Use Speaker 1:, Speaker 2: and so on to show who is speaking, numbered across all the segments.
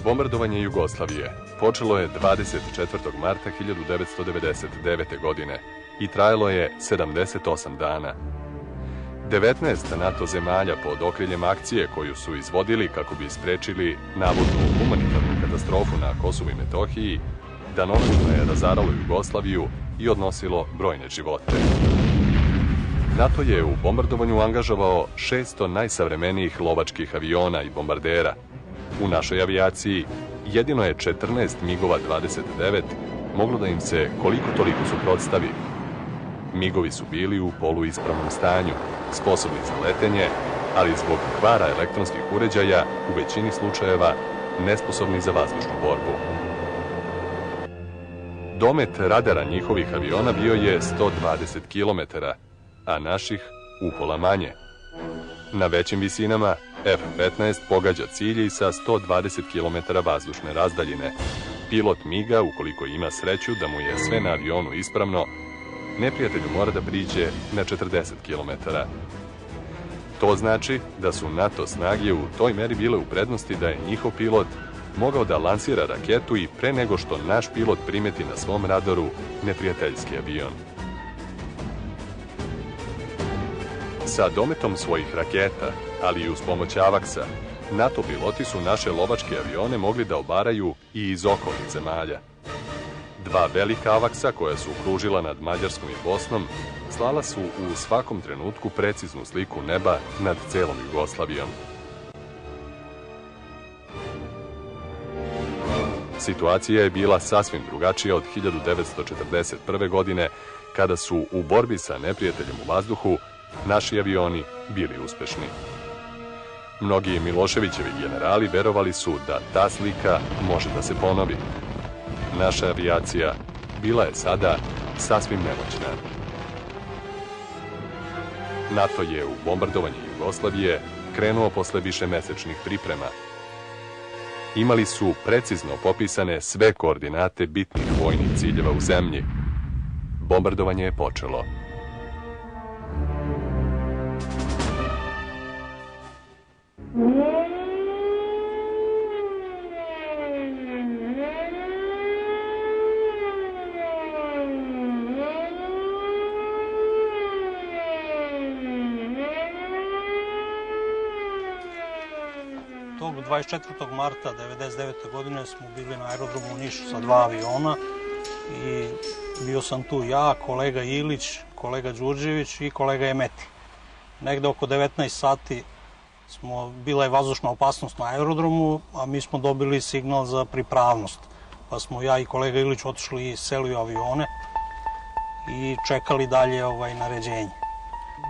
Speaker 1: Bombardovanje Jugoslavije počelo je 24. marta 1999. godine i trajalo je 78 dana. 19 NATO zemalja pod okriljem akcije koju su izvodili kako bi sprečili navodnu humanitarnu katastrofu na Kosovu i Metohiji, danonoćno je razaralo Jugoslaviju i odnosilo brojne živote. NATO je u bombardovanju angažovao 600 najsavremenijih lovačkih aviona i bombardera. U našoj avijaciji jedino je 14 MiG-ova 29 moglo da im se koliko toliko suprotstavi. MiG-ovi su bili u poluispravnom stanju, sposobni za letenje, ali zbog kvara elektronskih uređaja u većini slučajeva nesposobni za vazdušnu borbu. Domet radara njihovih aviona bio je 120 km, a naših upola manje. Na većim visinama F-15 pogađa cilj sa 120 km vazdušne razdaljine. Pilot MiG-a, ukoliko ima sreću da mu je sve na avionu ispravno, neprijatelju mora da priđe na 40 km. To znači da su NATO snage u toj meri bile u prednosti da je njihov pilot mogao da lansira raketu i pre nego što naš pilot primeti na svom radaru neprijateljski avion. Sa dometom svojih raketa, ali i uz pomoć AWACS-a, NATO piloti su naše lovačke avione mogli da obaraju i iz okolnih zemalja. Dva velika AWACS-a koja su kružila nad Mađarskom i Bosnom slala su u svakom trenutku preciznu sliku neba nad celom Jugoslavijom. Situacija je bila sasvim drugačija od 1941. godine, kada su u borbi sa neprijateljem u vazduhu naši avioni bili uspešni. Mnogi Miloševićevi generali verovali su da ta slika može da se ponovi. Naša avijacija bila je sada sasvim nemoćna. NATO je u bombardovanje Jugoslavije krenuo posle višemesečnih priprema. Imali su precizno popisane sve koordinate bitnih vojnih ciljeva u zemlji. Bombardovanje je počelo.
Speaker 2: Tog 24. marta 1999. godine smo bili na aerodromu u Nišu sa 2 aviona i bio sam tu ja, kolega Ilić, kolega Đurđević i kolega Emeti. Negde oko 19 sati bila je vazdušna opasnost na aerodromu, a mi smo dobili signal za pripravnost. Pa smo ja i kolega Ilić otišli i seli u avione i čekali dalje naređenje.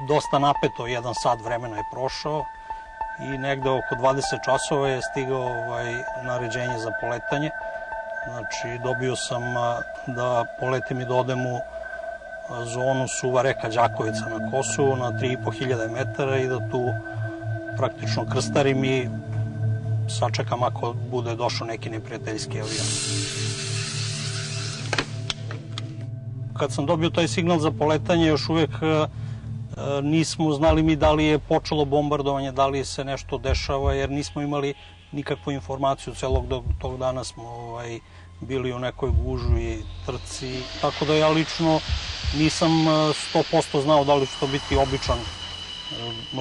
Speaker 2: Dosta napeto, 1 sat vremena je prošao i negde oko 20 časova je stigao naređenje za poletanje. Znači, dobio sam da poletim i da odem u zonu Suva reka Đakovica na Kosovu na 3500 metara i da tu praktično krstarim i sačekam ako bude došao neki neprijateljski avion. Kad sam dobio taj signal za poletanje, još uvek nismo znali mi da li je počelo bombardovanje, da li se nešto dešava, jer nismo imali nikakvu informaciju. Celog tog dana smo bili u nekoj gužvi i trci, tako da ja lično nisam 100% znao da li će to biti običan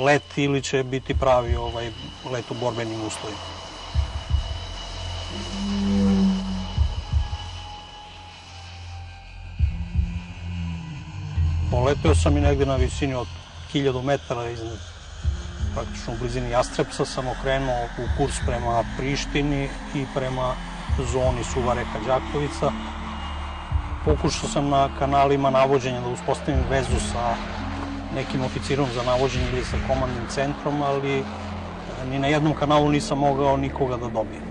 Speaker 2: let ili će biti pravi let u borbenim uslovima. Poleteo sam i negde na visini od 1000 metara, praktično u blizini Jastrepca sam okrenuo u kurs prema Prištini i prema zoni Suva reka Đakovica. Pokušao sam na kanalima navođenja da uspostavim vezu sa nekim oficirom za navođenje ili sa komandnim centrom, ali ni na jednom kanalu nisam mogao nikoga da dobijem.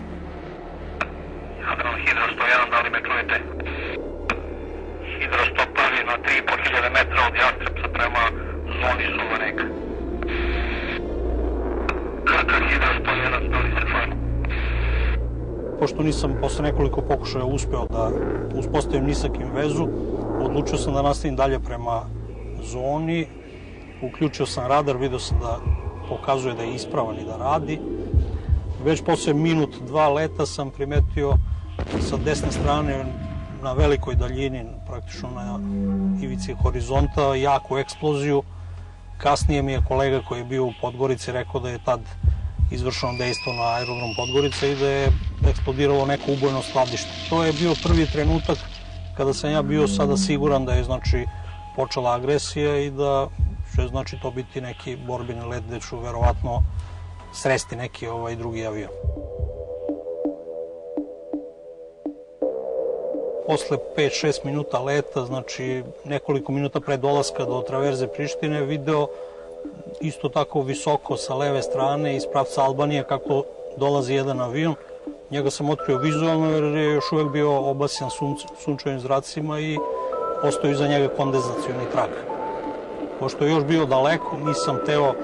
Speaker 3: Jadran Hidro 101, da li me čujete? Hidro 101 na 3500 metra od Jastrepca prema zoni Suvaneka. Krka Hidro 101, da li se čujemo?
Speaker 2: Pošto nisam posle nekoliko pokušaja uspeo da uspostavim ni sa kim vezu, odlučio sam da nastavim dalje prema zoni. Uključio sam radar, vidio sam da pokazuje da je ispravan i da radi. Već posle minut, dva leta sam primetio sa desne strane na velikoj daljini, praktično na ivici horizonta, jaku eksploziju. Kasnije mi je kolega koji je bio u Podgorici rekao da je tad izvršeno dejstvo na aerodrom Podgorica i da je eksplodiralo neko ubojno skladište. To je bio prvi trenutak kada sam ja bio sada siguran da je počela agresija i da će to biti neki borbeni let gde ću verovatno sresti neki drugi avion. Posle 5-6 minuta leta, nekoliko minuta pre dolaska do traverze Prištine, video isto tako visoko sa leve strane iz pravca Albanije kako dolazi jedan avion. Njega sam otkrio vizualno jer je još uvek bio obasjan sunčevim zracima i ostao iza njega kondenzacioni trag. Pošto je još bio daleko, nisam teo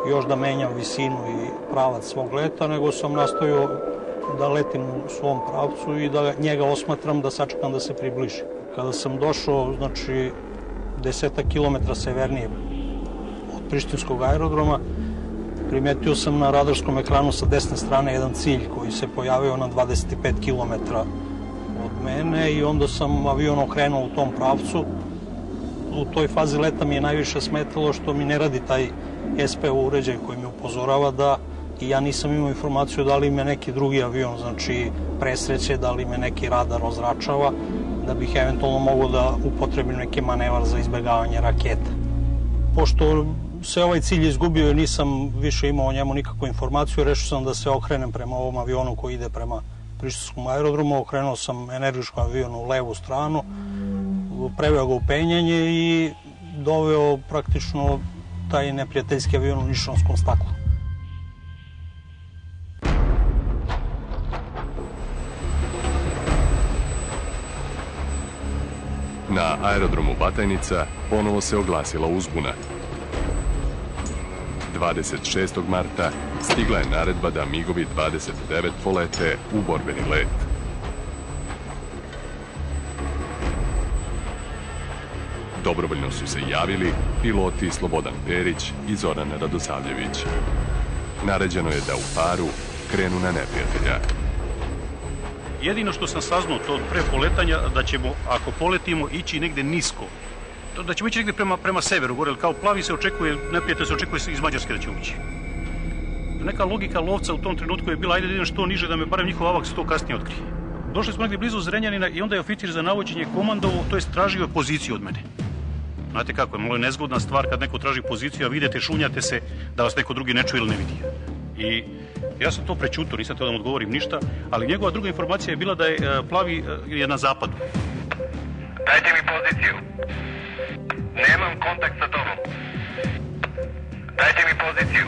Speaker 2: još da menjam visinu i pravac svog leta, nego sam nastavio da letim u svom pravcu i da njega osmatram, da sačekam da se približi. Kada sam došao, 10 kilometra severnije od Prištinskog aerodroma, primetio sam na radarskom ekranu sa desne strane jedan cilj koji se pojavio na 25 kilometra od mene i onda sam avion okrenuo u tom pravcu. U toj fazi leta mi je najviše smetalo što mi ne radi taj SPO uređaj koji mi upozorava da i ja nisam imao informaciju da li me neki drugi avion, presreće, da li me neki radar ozračava, da bih eventualno mogao da upotrebim neki manevar za izbegavanje raketa. Pošto se ovaj cilj izgubio i nisam više imao o njemu nikakvu informaciju, rešio sam da se okrenem prema ovom avionu koji ide prema Prištinskom aerodromu, okrenuo sam energičkom avionu u levu stranu, preveo ga u penjanje i doveo praktično taj neprijateljski avion u nišonskom staklu.
Speaker 1: Na aerodromu Batajnica ponovo se oglasila uzbuna. 26. marta stigla je naredba da MiG-ovi 29 polete u borbeni let. Dobrovoljno su se javili piloti Slobodan Perić i Zoran Radosavljević. Naređeno je da u paru krenu na neprijatelja.
Speaker 4: Jedino što sam saznao to pre poletanja, da ćemo, ako poletimo, ići negde nisko. Da ćemo ići negde prema severu, gore, kao plavi se očekuje, neprijatelj se očekuje iz Mađarske da ćemo ići. Neka logika lovca u tom trenutku je bila, ajde da idem što niže, da me barem njihov avaks to kasnije otkrije. Došli smo negde blizu Zrenjanina i onda je oficir za navođenje komandovo, to jest tražio poziciju od mene. Znate kako je, malo je nezgodna stvar kad neko traži poziciju, a vidite, šunjate se da vas neko drugi ne čuje ili ne vidi. I ja sam to prećutao, nisam teo da mu odgovorim ništa, ali njegova druga informacija je bila da je plavi je na zapadu.
Speaker 3: Dajte mi poziciju. Nemam kontakt sa tobom. Dajte mi poziciju.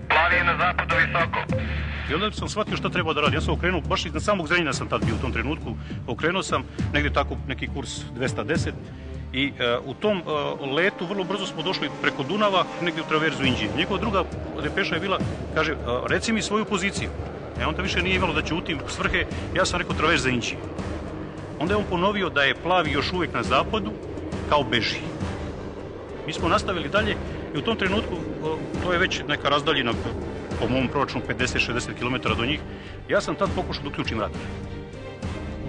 Speaker 3: Plavi je na zapadu visoko.
Speaker 4: I onda sam shvatio šta treba da radi. Ja sam okrenuo, baš iznad samog Zrenjanina sam tad bio u tom trenutku. Okrenuo sam negde tako neki kurs 210 i u tom letu vrlo brzo smo došli preko Dunava negde u traverzu Inđije. Njegova druga depeša je bila, kaže, reci mi svoju poziciju. Onda više nije imalo da ćutim svrhe, ja sam rekao traverza Inđije. Onda je on ponovio da je plavi još uvek na zapadu, kao beži. Mi smo nastavili dalje i u tom trenutku, to je već neka razdaljina, po mom proračunu 50-60 km do njih, ja sam tad pokušao da uključim radar.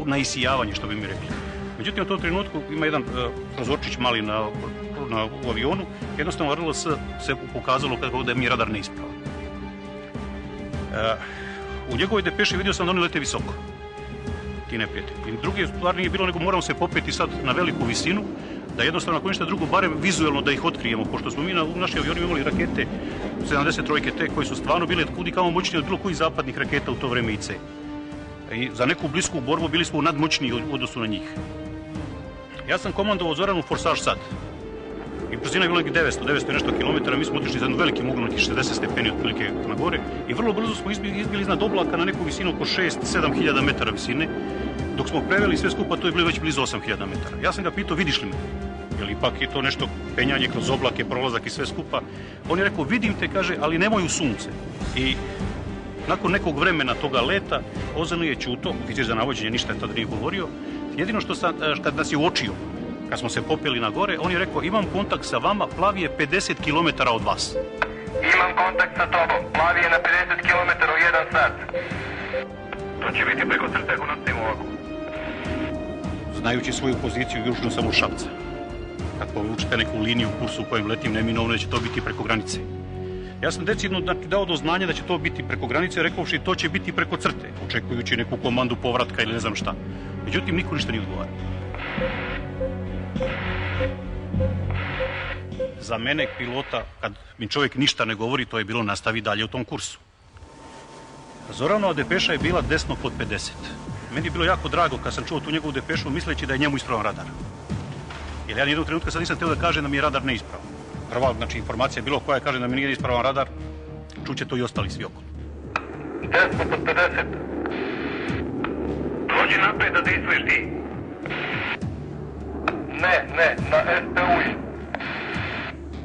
Speaker 4: Na isijavanje, što bi mi rekli. Međutim, u tom trenutku ima jedan prozorčić mali u avionu, jednostavno RLS se pokazalo kako da mi je radar neispravan. U njegovoj depeši vidio sam da oni lete visoko, ti neprijatelji. I druge stvar nije bilo nego moramo se popeti sad na veliku visinu, da jednostavno ako ništa drugo, barem vizuelno da ih otkrijemo, pošto smo mi u našim avionima imali rakete 73 te koje su stvarno bile kudi kao moćnije od bilo kojih zapadnih raketa u to vreme IC. I za neku blisku borbu bili smo nadmoćniji u odnosu na njih. Ja sam komandovao Zoranu Forsaž sad. I brzina je bila 900 nešto kilometara, mi smo otišli za jedan veliki uglom, nekih 60 stepeni otprilike na gore i vrlo brzo smo izbili iznad oblaka na neku visinu oko 6-7 hiljada metara visine. Dok smo preveli sve skupa, to je bilo već blizu 8 hiljada metara. Ja sam ga pitao, vidiš li me? Jer ipak je to nešto penjanje kroz oblake, prolazak i sve skupa. On je rekao, vidim te, kaže, ali nemoj u sunce. I nakon nekog vremena toga leta, Ozanu je ćuto, oficir za navođenje ništa je tada nije govorio. Jedino što sam, kad nas je uočio, kad smo se popeli na gore, on je rekao, imam kontakt sa vama, plavi je 50 km od vas.
Speaker 3: Imam kontakt sa tobom, plavi je na 50 km u 1 sat. To će biti preko crte ako nastavimo ovako.
Speaker 4: Znajući svoju poziciju, južno sam od Šapca. Kad povučete neku liniju u kursu u kojem letim, neminovno da će to biti preko granice. Ja sam decidno dao do znanja da će to biti preko granice, rekovši to će biti preko crte, očekujući neku komandu povratka ili ne znam šta. Međutim, niko ništa nije odgovarao. Za mene, pilota, kad mi čovjek ništa ne govori, to je bilo nastavi dalje u tom kursu. Zoranova depeša je bila desno pod 50. Meni je bilo jako drago kad sam čuo tu njegovu depešu, misleći da je njemu ispravan radar. Jer ja nijednog trenutka sad nisam htio da kaže da mi je radar neispravan. Prva, znači, informacija je bilo koja kaže da mi nije ispravan radar, čuće to i ostali svi okolo.
Speaker 3: Desno pod 50. Dođi napred da dejstvuješ ti. Ne, na SPU.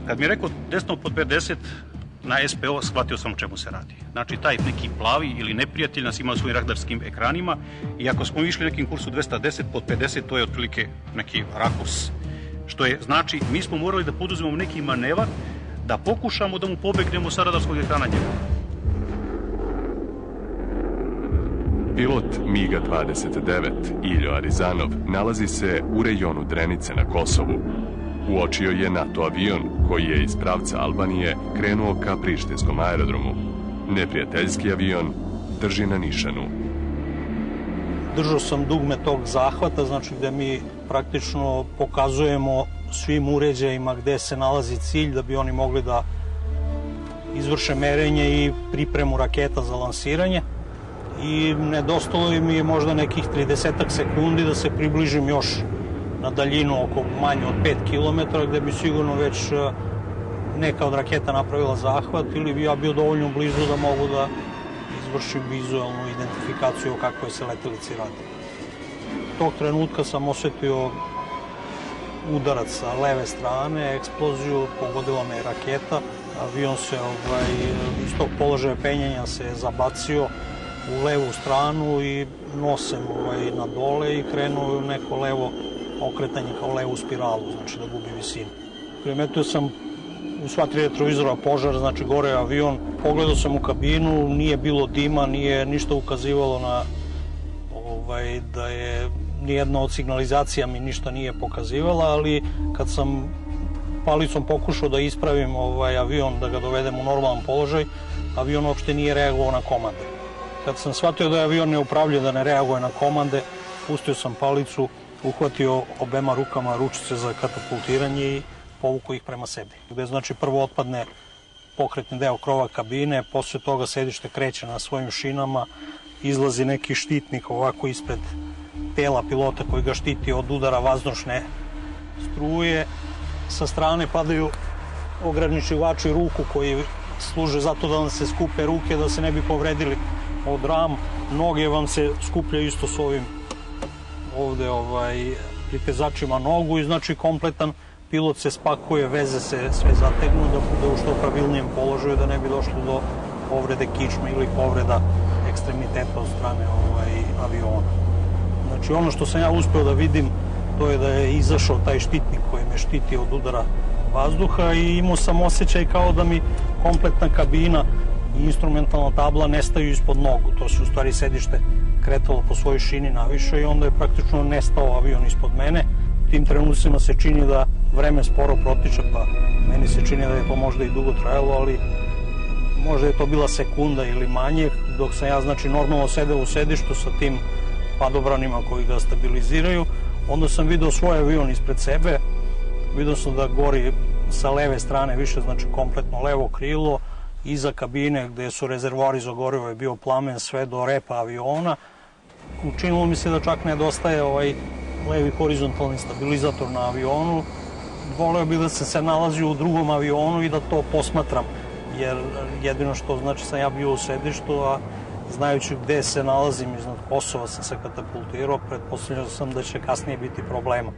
Speaker 4: Kad mi je rekao desno pod 50 na SPO, shvatio sam o čemu se radi. Znači, taj neki plavi ili neprijatelj nas ima u svojim radarskim ekranima i ako smo išli nekim kursu 210 pod 50, to je otprilike neki rakurs. Što je, znači, mi smo morali da poduzmemo neki manevar da pokušamo da mu pobegnemo sa radarskog ekrana njega.
Speaker 1: Pilot MiG-29 Iljo Arizanov nalazi se u rejonu Drenice na Kosovu. Uočio je NATO avion koji je iz pravca Albanije krenuo ka prištinskom aerodromu. Neprijateljski avion drži na nišanu.
Speaker 2: Držao sam dugme tog zahvata, znači gde mi praktično pokazujemo svim uređajima gde se nalazi cilj da bi oni mogli da izvrše merenje i pripremu raketa za lansiranje. I nedostalo mi je možda nekih 30 sekundi da se približim još na daljinu oko manje od 5 km, gde bi sigurno već neka od raketa napravila zahvat ili bi ja bio dovoljno blizu da mogu da izvršim vizualnu identifikaciju o kakvoj se letelici radi. Tog trenutka sam osetio udarac sa leve strane, eksploziju, pogodila me raketa, avion se iz tog položaja penjanja se zabacio u levu stranu i nosem na dole i krenuo u neko levo okretanje kao levu spiralu, znači da gubi visinu. Primetio sam u sva 3 retrovizora požar, znači gore je avion. Pogledao sam u kabinu, nije bilo dima, nije ništa ukazivalo na da je nijedna od signalizacija mi ništa nije pokazivala, ali kad sam palicom pokušao da ispravim avion, da ga dovedem u normalan položaj, avion uopšte nije reagovao na komande. Kad sam shvatio da je avion neupravljiv, da ne reaguje na komande, pustio sam palicu, uhvatio obema rukama ručice za katapultiranje i povukao ih prema sebi. Gde znači prvo otpadne pokretni deo krova kabine, posle toga sedište kreće na svojim šinama, izlazi neki štitnik ovako ispred tela pilota koji ga štiti od udara vazdušne struje. Sa strane padaju ograničivači ruku koji služe zato da vam se skupe ruke, da se ne bi povredili od ram. Noge vam se skupljaju isto s ovim ovde pritezačima nogu i znači kompletan pilot se spakuje, veze se sve zategnu da bude u što pravilnijem položaju da ne bi došlo do povrede kičme ili povreda ekstremiteta od strane aviona. Znači ono što sam ja uspeo da vidim to je da je izašao taj štitnik koji me štiti od udara vazduha i imao sam osjećaj kao da mi kompletna kabina i instrumentalna tabla nestaju ispod nogu. To se u stvari sedište kretalo po svojoj šini naviše i onda je praktično nestao avion ispod mene. U tim trenucima se čini da vreme sporo protiče, pa meni se čini da je to možda i dugo trajalo, ali možda je to bila sekunda ili manje, dok sam ja znači normalno sedeo u sedištu sa tim padobranima koji ga stabiliziraju. Onda sam video svoj avion ispred sebe, vidio sam da gori sa leve strane više, znači kompletno levo krilo, iza kabine gde su rezervoari za gorivo je bio plamen sve do repa aviona. Učinilo mi se da čak nedostaje levi horizontalni stabilizator na avionu voleo bih da sam se nalazio u drugom avionu i da to posmatram, jer jedino što znači sam ja bio u sedištu, a znajući gde se nalazim iznad Kosova sam se katapultirao, pretpostavljao sam da će kasnije biti problema.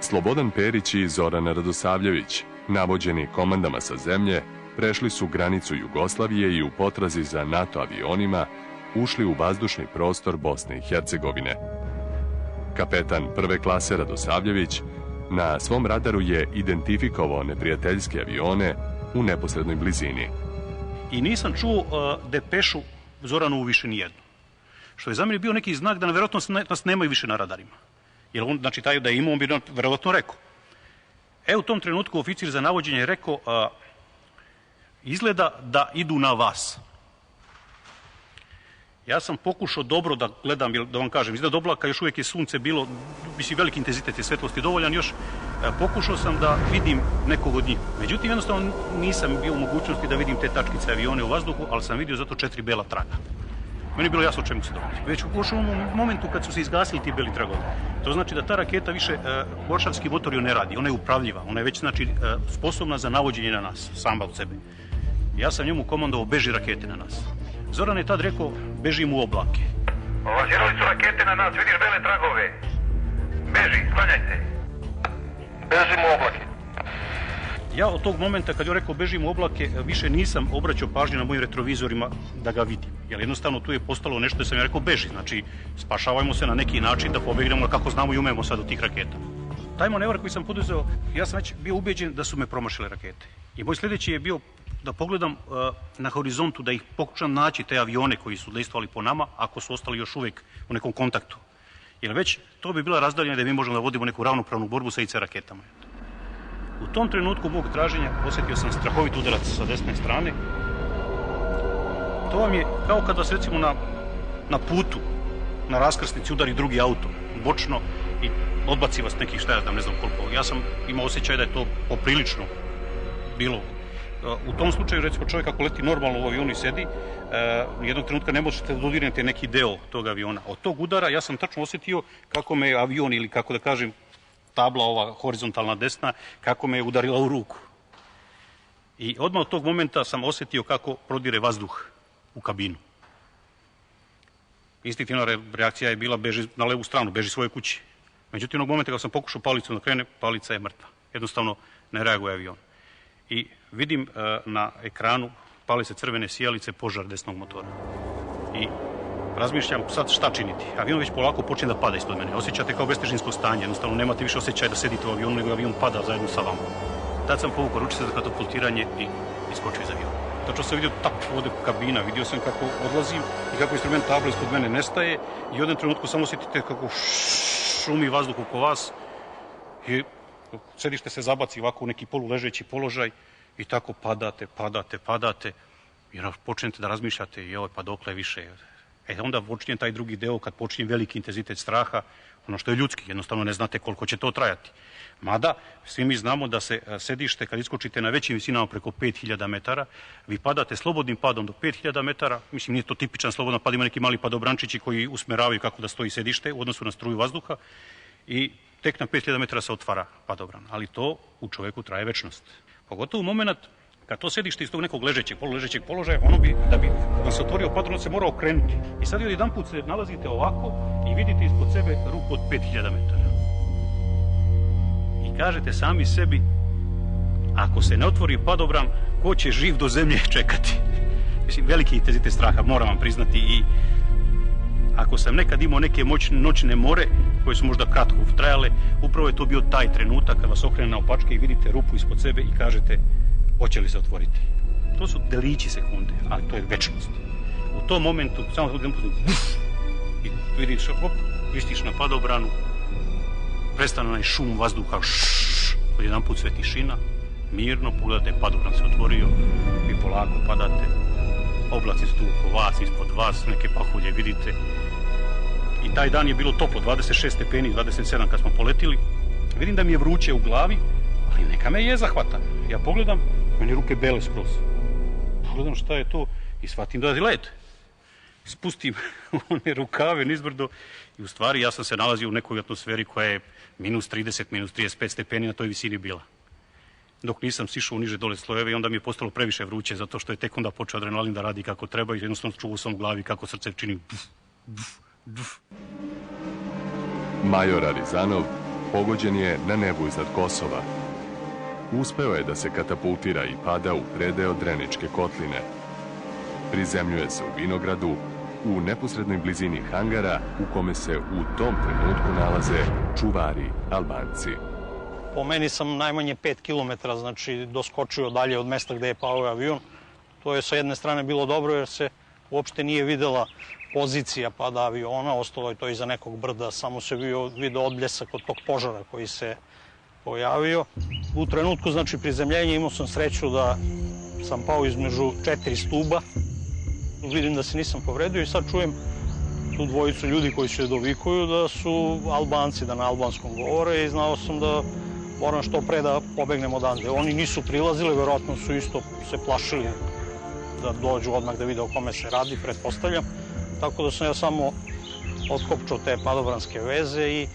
Speaker 1: Slobodan Perić i Zoran Radosavljević, navođeni komandama sa zemlje, prešli su granicu Jugoslavije i u potrazi za NATO avionima ušli u vazdušni prostor Bosne i Hercegovine. Kapetan prve klase Radosavljević na svom radaru je identifikovao neprijateljske avione u neposrednoj blizini.
Speaker 4: I nisam čuo depešu Zoranovu više nijednu. Što je za mene bio neki znak da verovatno nas nemaju više na radarima. Jer on, znači taj da je imao, on bi verovatno rekao. U tom trenutku oficir za navođenje je rekao, izgleda da idu na vas. Ja sam pokušao dobro da gledam, da vam kažem, iznad oblaka još uvijek je sunce bilo, mislim veliki intenzitet je svetlosti dovoljan, još pokušao sam da vidim nekog od njih. Međutim, jednostavno nisam bio u mogućnosti da vidim te tačkice avione u vazduhu, ali sam vidio zato 4 bela traga. Meni je bilo jasno o čemu se događa. Već u ovom momentu kad su se izgasili ti beli tragovi, to znači da ta raketa više goršavski motor ju ne radi, ona je upravljiva, ona je već znači sposobna za navođenje na nas, sama od sebe. Ja sam njemu komandovao beži rakete na nas. Zoran je tad rekao, bežim u oblake.
Speaker 3: Ovazirali su rakete na nas, vidiš bele tragove. Beži, sklanjaj se. Bežim u oblake.
Speaker 4: Ja od tog momenta kad je rekao bežim u oblake, više nisam obraćao pažnju na mojim retrovizorima da ga vidim. Jer jednostavno tu je postalo nešto da sam ja rekao beži, znači spašavajmo se na neki način da pobegnemo kako znamo i umemo sad od tih raketa. Taj manevar koji sam poduzeo, ja sam već bio ubeđen da su me promašile rakete. I moj sljedeći je bio da pogledam na horizontu, da ih pokušam naći te avione koji su dejstvovali po nama, ako su ostali još uvijek u nekom kontaktu. Jer već to bi bila razdaljena da mi možemo da vodimo neku ravnopravnu borbu sa IC raketama. U tom trenutku mog traženja osjetio sam strahovit udarac sa desne strane. To vam je kao kad vas recimo na putu, na raskrsnici udari drugi auto, bočno i odbaci vas nekih, šta ja znam, ne znam koliko. Ja sam imao osjećaj da je to poprilično bilo. U tom slučaju, recimo, čovjek ako leti normalno u avionu i sedi, jednog trenutka ne možete da dodirnete neki deo tog aviona. Od tog udara ja sam tačno osjetio kako me avion, ili kako da kažem, tabla ova horizontalna desna, kako me je udarila u ruku. I odmah od tog momenta sam osjetio kako prodire vazduh u kabinu. Instinktivna reakcija je bila beži na levu stranu, beži svoje kući. Međutim, onog momenta kad sam pokušao palicu da krene, palica je mrtva. Jednostavno ne reaguje avion. I vidim na ekranu pale se crvene sijalice, požar desnog motora. I razmišljam sad šta činiti. Avion već polako počne da pada ispod mene. Osjećate kao bestežinsko stanje, jednostavno nemate više osjećaja da sedite u avionu, nego avion pada zajedno sa vama. Tad sam povukao ručice za katapultiranje i iskočio iz aviona. Tačno sam vidio tap ovde kabina, vidio sam kako odlazim i kako instrument tabla ispod mene nestaje i u jednom trenutku samo osjetite kako šumi vazduh oko vas i sedište se zabaci ovako u neki poluležeći položaj i tako padate i počnete da razmišljate joj pa dokle više. Onda počinje taj drugi deo kad počinje veliki intenzitet straha, ono što je ljudski, jednostavno ne znate koliko će to trajati. Mada, svi mi znamo da se sedište, kad iskočite na većim visinama preko 5000 metara, vi padate slobodnim padom do 5000 metara, mislim nije to tipičan slobodan pad, ima neki mali padobrančići koji usmeravaju kako da stoji sedište u odnosu na struju vazduha i tek na 5000 metara se otvara padobran, ali to u čoveku traje večnost. Pogotovo u moment kad to sedište iz tog nekog poluležećeg položaja, ono bi, da bi vam se otvorio padobran, se mora okrenuti. I sad jedan put se nalazite ovako i vidite ispod sebe ruku od 5000 metara. I kažete sami sebi, ako se ne otvori padobran, ko će živ do zemlje čekati? Mislim, veliki intenzitet straha, moram vam priznati, i ako sam nekad imao neke noćne more, koje su možda kratko trajale, upravo je to bio taj trenutak kad vas okrene naopačke i vidite rupu ispod sebe i kažete, hoće li se otvoriti? To su delići sekunde, ali to je večnost. U tom momentu, samo jedan put, i vidiš, vistiš na padobranu, prestane onaj šum vazduha, od jedan put sve tišina, mirno, pogledate, padobran se otvorio, vi polako padate, oblaci su tu oko vas, ispod vas, neke pahulje vidite. I taj dan je bilo toplo, 26 stepeni, 27 kad smo poletili. Vidim da mi je vruće u glavi, ali neka me je zahvata. Ja pogledam, meni ruke bele skroz. Pogledam šta je to i shvatim da je led. Spustim one rukave nizbrdo i u stvari ja sam se nalazio u nekoj atmosferi koja je minus 30, minus 35 stepeni na toj visini bila. Dok nisam sišao u niže dole slojeve i onda mi je postalo previše vruće zato što je tek onda počeo adrenalin da radi kako treba i jednostavno čuo sam u glavi kako srce čini buf, buf, buf.
Speaker 1: Major Arizanov pogođen je na nebu iznad Kosova. Uspeo je da se katapultira i pada u predeo Dreničke kotline. Prizemljuje se u Vinogradu, u neposrednoj blizini hangara u kome se u tom trenutku nalaze čuvari Albanci.
Speaker 2: Po meni sam najmanje 5 km, znači doskočio dalje od mesta gde je pao avion. To je sa jedne strane bilo dobro jer se uopšte nije videla pozicija pada aviona, ostalo je to iza nekog brda, samo se vidio odbljesak od tog požara koji se pojavio. U trenutku, znači, prizemljenja imao sam sreću da sam pao između 4 stuba. Vidim da se nisam povredio i sad čujem tu dvojicu ljudi koji se dovikuju da su Albanci, da na albanskom govore i znao sam da moram što pre da pobegnem odande. Oni nisu prilazili, verovatno su isto se plašili da dođu odmah da vide o kome se radi, pretpostavljam. Tako da sam ja samo otkopčao te padobranske veze i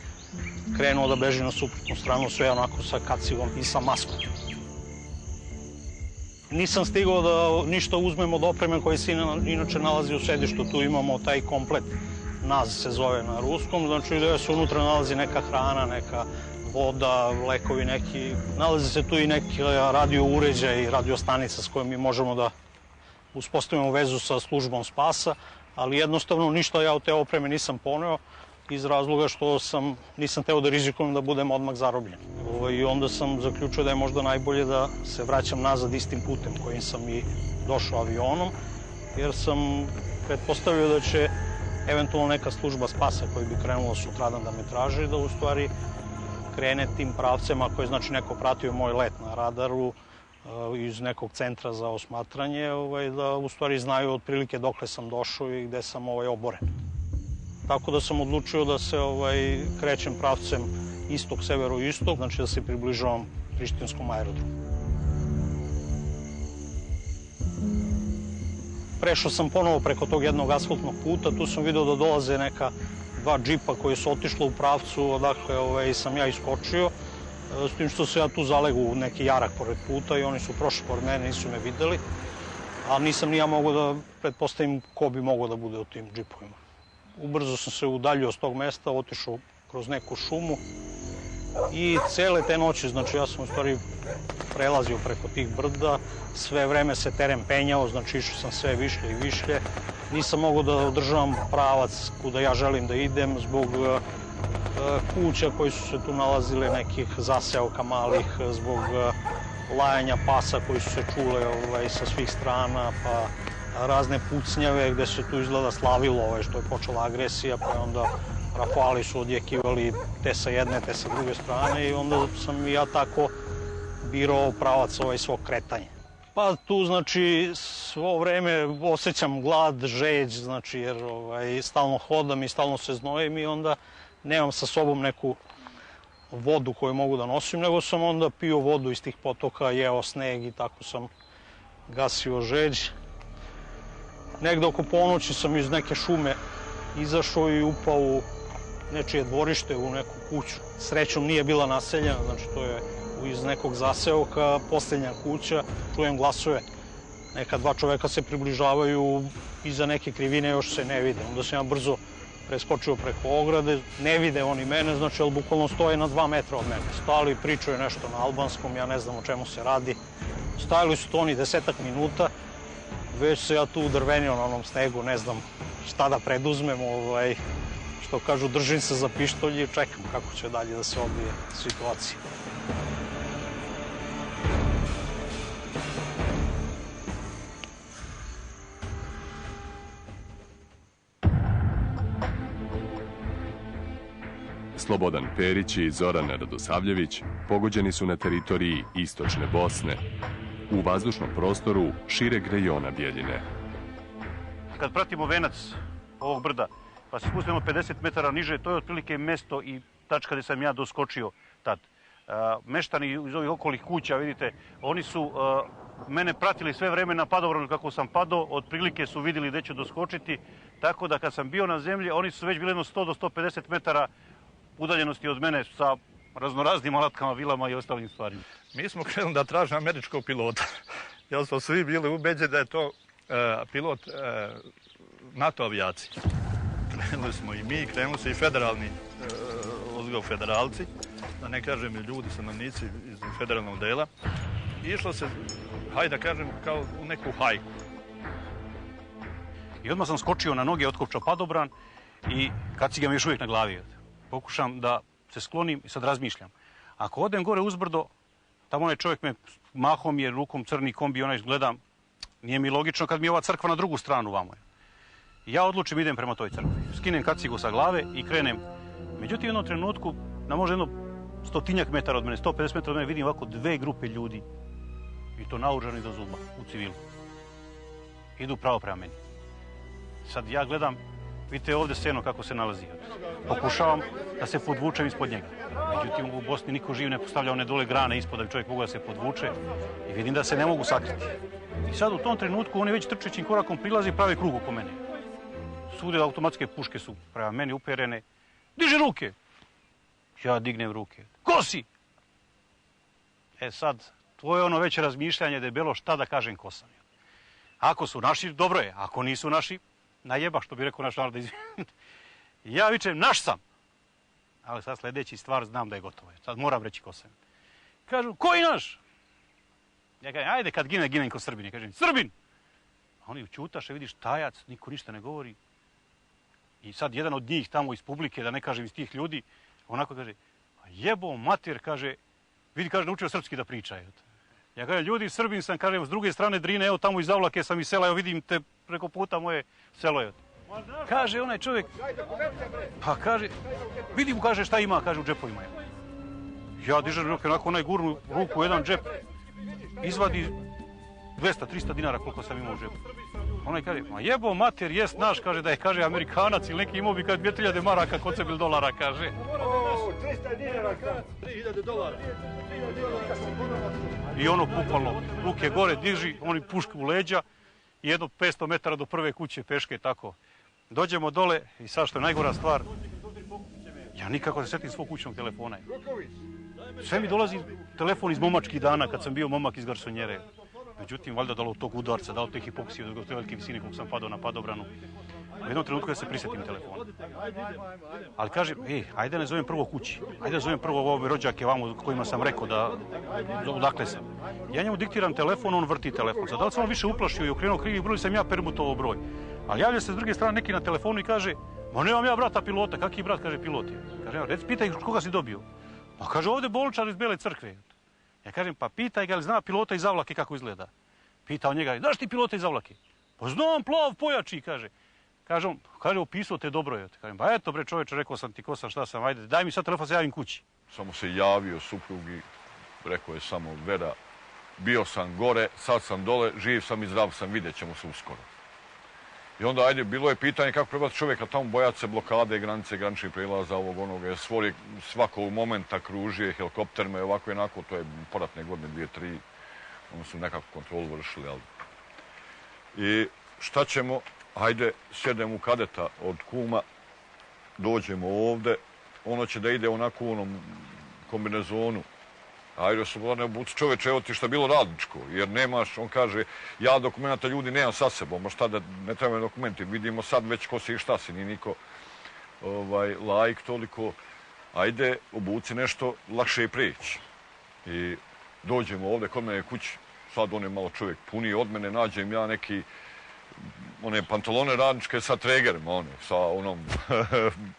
Speaker 2: krenuo da beži na suprotnu stranu, sve onako sa kacigom i sa maskom. Nisam stigao da ništa uzmem od opreme koji se inače nalazi u sedištu. Tu imamo taj komplet, NAZ se zove na ruskom, znači gde se unutra nalazi neka hrana, neka voda, lekovi neki. Nalazi se tu i neki radio uređaj, radio stanica s kojom mi možemo da uspostavimo vezu sa službom spasa, ali jednostavno ništa ja od te opreme nisam poneo iz razloga što nisam teo da rizikujem da budem odmah zarobljen. I onda sam zaključio da je možda najbolje da se vraćam nazad istim putem kojim sam i došao avionom, jer sam pretpostavio da će eventualno neka služba spasa koja bi krenula sutradan da me traži, da u stvari krene tim pravcem, ako je znači neko pratio moj let na radaru iz nekog centra za osmatranje, da u stvari znaju otprilike dokle sam došao i gde sam oboren. Tako da sam odlučio da se krećem pravcem istok, severo-istok, znači da se približavam prištinskom aerodromu. Prešao sam ponovo preko tog jednog asfaltnog puta, tu sam video da dolaze neka 2 džipa koji su otišli u pravcu odakle sam ja iskočio, s tim što se ja tu zalegu u neki jarak pored puta i oni su prošli pored mene, nisu me videli, a nisam ni ja mogao da pretpostavim ko bi mogao da bude u tim džipovima. Ubrzo sam se udaljio s tog mesta, otišao kroz neku šumu i cele te noći, znači ja sam u stvari prelazio preko tih brda, sve vreme se teren penjao, znači išao sam sve višlje i višlje. Nisam mogao da održavam pravac kuda ja želim da idem zbog kuća koji su se tu nalazile, nekih zaseoka malih, zbog lajanja pasa koji su se čule sa svih strana, pa razne pucnjave gde se tu izgleda slavilo što je počela agresija, pa onda rafali su odjekivali te sa jedne, te sa druge strane i onda sam i ja tako birao pravac svog kretanja. Pa tu, znači, svo vreme osjećam glad, žeđ, znači, jer stalno hodam i stalno se znojim i onda nemam sa sobom neku vodu koju mogu da nosim, nego sam onda pio vodu iz tih potoka, jeo sneg i tako sam gasio žeđ. Negde oko ponoći sam iz neke šume izašao i upao u nečije dvorište, u neku kuću. Srećom nije bila naseljena, znači to je iz nekog zaseoka, posljednja kuća. Čujem glasove, neka 2 čoveka se približavaju, iza neke krivine još se ne vide. Onda sam ja brzo preskočio preko ograde, ne vide oni mene, znači, ali bukvalno stoje na 2 metra od mene. Stali, pričaju nešto na albanskom, ja ne znam o čemu se radi. Stajali su to oni 10-ak minuta, već se ja tu udrvenio na onom snegu, ne znam šta da preduzmem, što kažu, držim se za pištolj i čekam kako će dalje da se odvije situacija.
Speaker 1: Slobodan Perić i Zoran Radosavljević pogođeni su na teritoriji istočne Bosne, u vazdušnom prostoru šireg rejona Bjeljine.
Speaker 4: Kad pratimo venac ovog brda, pa se spustimo 50 metara niže, to je otprilike mesto i tačka gde sam ja doskočio tad. Meštani iz ovih okolnih kuća, vidite, oni su mene pratili sve vreme na padobranu kako sam padao, otprilike su vidjeli gde ću doskočiti, tako da kad sam bio na zemlji, oni su već bili jedno 100 do 150 metara udaljenosti od mene sa raznoraznim alatkama, vilama i ostalim stvarima.
Speaker 5: Mi smo krenuli da tražimo američkog pilota. Jer smo svi bili ubeđeni da je to pilot NATO avijacije. Krenuli smo i mi, krenuli su i federalni federalci, da ne kažem i ljudi, stanovnici iz federalnog dela. I išlo se, hajde da kažem, kao u neku hajku.
Speaker 4: I odmah sam skočio na noge, otkopčao padobran i kaciga mi još uvijek na glavi. Pokušam da se sklonim i sad razmišljam. Ako odem gore uzbrdo, tamo onaj čovjek me mahom je rukom crni kombi, onaj gledam, nije mi logično kad mi je ova crkva na drugu stranu vamo. Ja odlučim, idem prema toj crkvi. Skinem kacigu sa glave i krenem. Međutim, u jednom trenutku, na možda jedno 100 metara od mene, 150 metara od mene, vidim ovako 2 grupe ljudi. I to naoružani do zuba, u civilu. Idu pravo prema meni. Sad ja gledam, vidite ovdje scenu kako se nalazi. Pokušavam da se podvučem ispod njega. Međutim, u Bosni niko živ ne postavlja one dole grane ispod da bi čovjek mogao da se podvuče. I vidim da se ne mogu sakriti. I sad u tom trenutku oni već trčećim korakom prilazi i pravi krug oko mene. Svugdje automatske puške su prema meni uperene. Diži ruke! Ja dignem ruke. Ko si? E sad, to je ono već razmišljanje debelo šta da kažem ko sam. Ako su naši, dobro je. Ako nisu naši, najeba, što bi rekao naš narod. Ja vičem, naš sam. Ali sad sljedeći stvar znam da je gotovo. Sad moram reći ko sam. Kažu, koji naš? Ja kažem, ajde kad ginem ko Srbin. Ja kažem, Srbin! A oni učutaše, vidiš, tajac, niko ništa ne govori. I sad jedan od njih tamo iz publike, da ne kažem iz tih ljudi, onako kaže, jebo mater, kaže, vidi, kaže, naučio srpski da priča. Ja kažem, ljudi, Srbin sam, kaže, s druge strane Drine, evo tamo iz Zavlake sam iz sela, evo vidim te preko puta moje selo. Kaže onaj čovjek, pa kaže, vidi mu, kaže, šta ima, kaže, u džepovima. Ja dižem ruke, onako onaj gurnu ruku u jedan džep, izvadi 200-300 dinara koliko sam imao u džepu. Onaj kaže, ma jebo mater, jest naš, kaže, da je, kaže, Amerikanac ili neki imao bi kad 2000 maraka kod sebe ili dolara, kaže.
Speaker 5: 300 dinara, 3000 dolara.
Speaker 4: I ono bukvalno, ruke gore diži, oni pušku u leđa i jedno 500 metara do prve kuće peške, tako. Dođemo dole i sad što je najgora stvar, ja nikako se sjetim svog kućnog telefona. Sve mi dolazi telefon iz momačkih dana kad sam bio momak iz garsonjere. Međutim, valjda dalo tog udarca, dalo te hipoksije do te velike visine kako sam padao na padobranu. U jednom trenutku ja se prisjetim telefona. Ali kažem, ajde ne zovem prvo kući. Ajde zovem prvo ove rođake vamo kojima sam rekao da odakle sam. Ja njemu diktiram telefon, on vrti telefon. Sad da li sam on više uplašio i okrenuo krivi broj, sam ja permutovao broj. Ali javlja se s druge strane neki na telefonu i kaže, ma nemam ja brata pilota, kaki brat, kaže pilot je. Kaže, reci, pitaj koga si dobio. Pa kaže, ovdje bolničar iz Bele crkve. Ja kažem, pa pitaj ga, ali zna pilota iz Zavlake kako izgleda. Pitao njega, znaš ti pilota iz Zavlake? Pa znam, plav, pojači, kaže. Kaže on, opisao te dobro je. Kažem, pa eto bre čovječe, rekao sam ti ko sam, šta sam, ajde, daj mi sad telefon, se javim kući.
Speaker 6: Samo se javio suprug i rekao je samo, Vera, bio sam gore, sad sam dole, živ sam i zdrav sam, vidjet ćemo se uskoro. I onda, ajde, bilo je pitanje kako prebaciti čovjeka tamo, bojati se blokade, granice, graničnih prijelaza, ovog onoga, jer stvori svakog momenta kružije helikopterima i ovako i onako, to je poratne godine, 2-3, ono su nekakvu kontrolu vršili, ali... I šta ćemo, ajde, sjedemo u kadeta od kuma, dođemo ovde, ono će da ide onako u onom kombinezonu. Ajde, slobodno obuci čoveče, evo ti šta bilo radničko, jer nemaš, on kaže, ja dokumenta ljudi nemam sa sebom, a šta da ne treba dokumenti, vidimo sad već ko si i šta si, ni niko laik toliko, ajde, obuci nešto, lakše i prijeći. I dođemo ovde kod mene kući, sad on je malo čovjek puniji od mene, nađem ja neki, one pantalone radničke sa tregerima, sa onom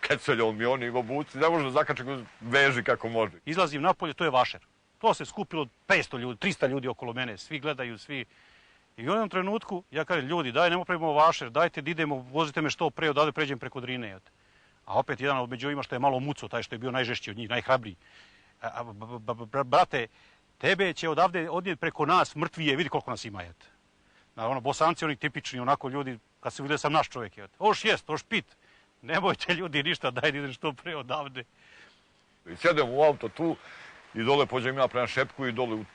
Speaker 6: keceljom i oni obuci, ne može da zakače veži kako može.
Speaker 4: Izlazim napolje, to je vašer. To se skupilo 500 ljudi, 300 ljudi okolo mene, svi gledaju, svi. I u jednom trenutku ja kažem, ljudi, daj, nemo pravimo vašer, dajte da idemo, vozite me što pre, odavde pređem preko Drine. A opet jedan od među ovima što je malo muco, taj što je bio najžešći od njih, najhrabriji. Brate, tebe će odavde odnijeti preko nas mrtvije, vidi koliko nas ima. Bosanci, oni tipični, onako ljudi, kad se vide sam naš čovjek. Oš jest, oš pit. Nemojte ljudi ništa, daj idem što pre odavde.
Speaker 6: Sjedem u auto tu i dole pođem ja prema Šepku i dole u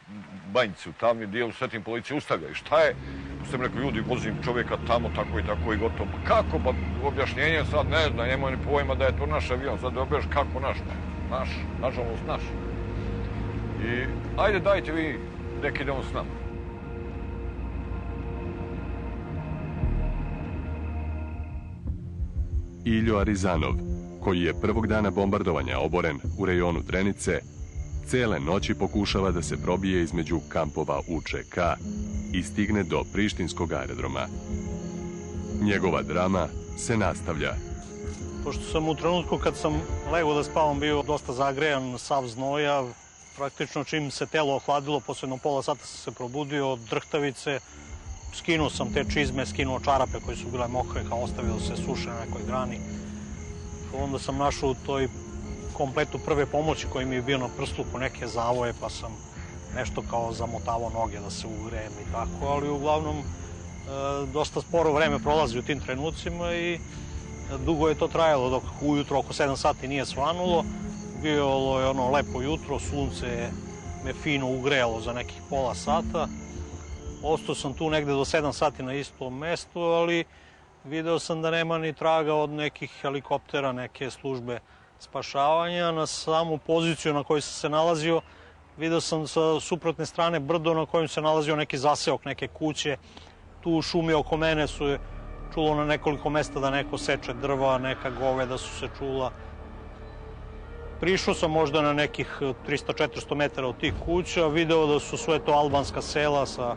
Speaker 6: Banjici, u tamni dijelu svetim policije ustavlja. I šta je? Ste mi rekao, ljudi, vozim čovjeka tamo, tako i gotovo. Pa kako? Pa objašnjenje sad ne znam, nemoj ni pojma da je to naš avion. Sad da objaš kako naš. nažalost naš. I ajde dajte vi, nek idemo s nama.
Speaker 1: Iljo Arizanov, koji je prvog dana bombardovanja oboren u rejonu Drenice, cele noći pokušava da se probije između kampova UČK i stigne do prištinskog aerodroma. Njegova drama se nastavlja.
Speaker 2: Pošto sam u trenutku kad sam legao da spavam bio dosta zagrejan, sav znoja, praktično čim se telo ohladilo, posle jedno pola sata sam se probudio od drhtavice, skinuo sam te čizme, skinuo čarape koje su bile mokre, kao ostavilo se suše na nekoj grani. Onda sam našao u toj kompletu prve pomoći koji mi je bio na prsluku neke zavoje, pa sam nešto kao zamotavao noge da se ugrejem i tako, ali uglavnom dosta sporo vreme prolazi u tim trenucima i dugo je to trajalo dok ujutro oko 7 sati nije svanulo. Bilo je ono lepo jutro, sunce me fino ugrejalo za nekih pola sata. Ostao sam tu negde do 7 sati na istom mestu, ali video sam da nema ni traga od nekih helikoptera, neke službe spašavanja. Na samu poziciju na kojoj sam se nalazio, video sam sa suprotne strane brdo na kojem se nalazio neki zaseok, neke kuće. Tu u šumi oko mene su čulo na nekoliko mesta da neko seče drva, neka goveda su se čula. Prišao sam možda na nekih 300-400 metara od tih kuća, video da su sve to albanska sela sa